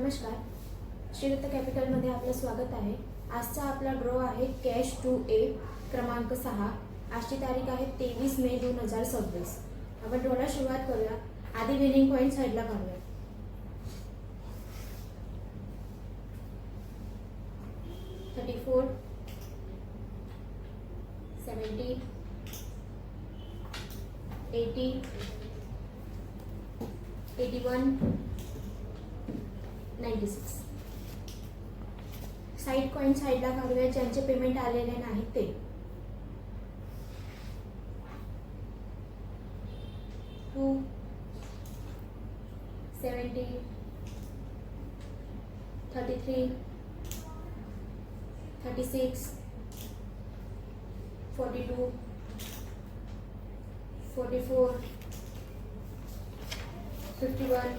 नमस्कार, श्रीदत्त कॅपिटलमध्ये आपलं स्वागत आहे। आजचा आपला ड्रॉ आहे कॅश 2A क्रमांक 6। आजची तारीख आहे 23 मे 2026। आपण ड्रॉला सुरुवात करूया। आधी विनिंग पॉइंट साईडला काढूया। 34 70 80 81 96। साइड कॉइन साइडला काढूया ज्यांचे पेमेंट आलेले नाही ते। 2 70 33 36 42 44 51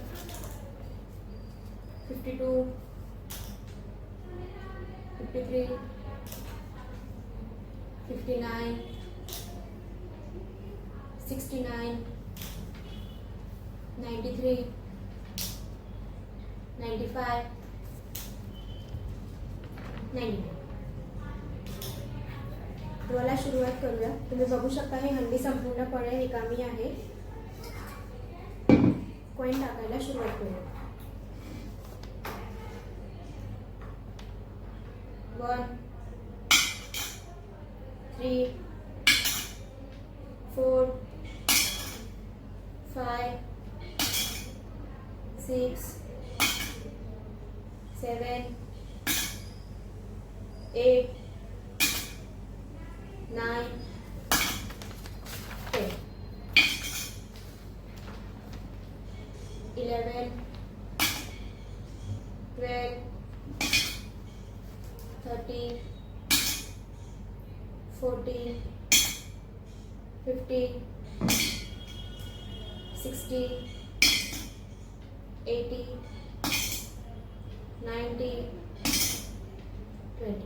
52 53 59 69 93 95 99। ड्रॉला सुरुवात करूया। तुम्ही बघू शकता हे हंडी संपूर्णपणे रिकामी आहे। कॉइन टाकायला सुरुवात करूया। 1 3 4 5 6 7 8 9 10 11 12 13 14 15 16 18 19 20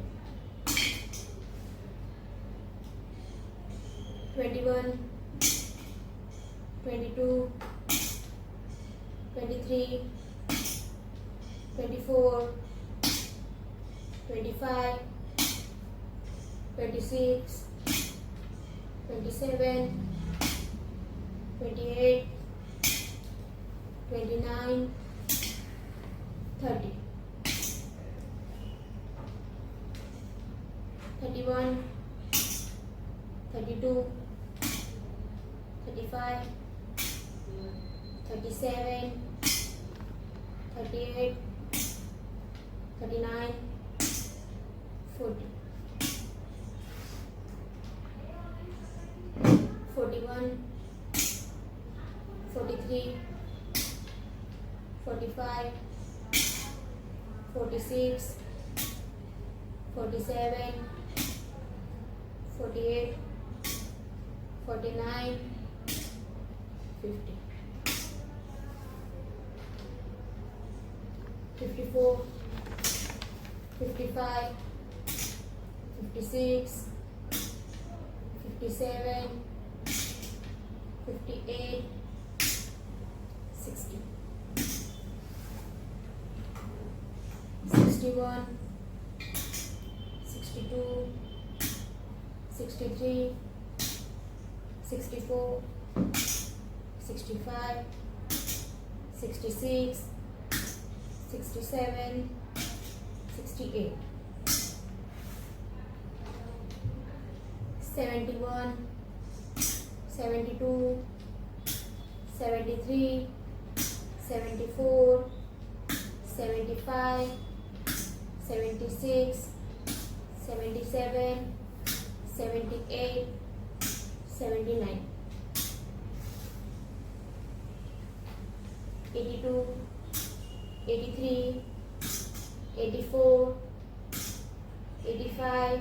21 22 23 24 25 26 27 28 29 30 31 32 35 37 38 39 40 41 43 45 46 47 48 49 50 54 55 56 57 58 60 61 62 63 64 65 66 67 68 71 72 73 74 75 76 77 78 79 82 83 84 85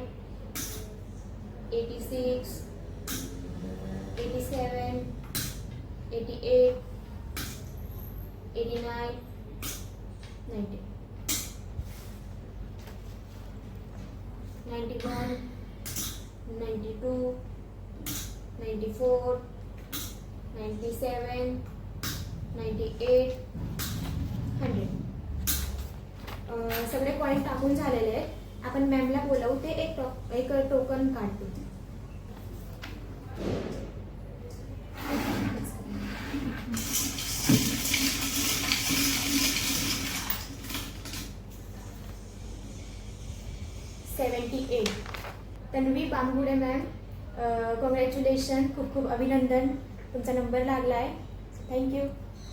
86 87 88 89 90 91 92 94 97 98 100 सगळे पॉईंट टाकून झालेले आहेत. आपण मॅमला बोलवू ते एक टोकन काढतो. तन्वी बांगुडे मॅम, कॉंग्रॅच्युलेशन, खूप खूप अभिनंदन, तुमचा नंबर लागला आहे. थँक्यू.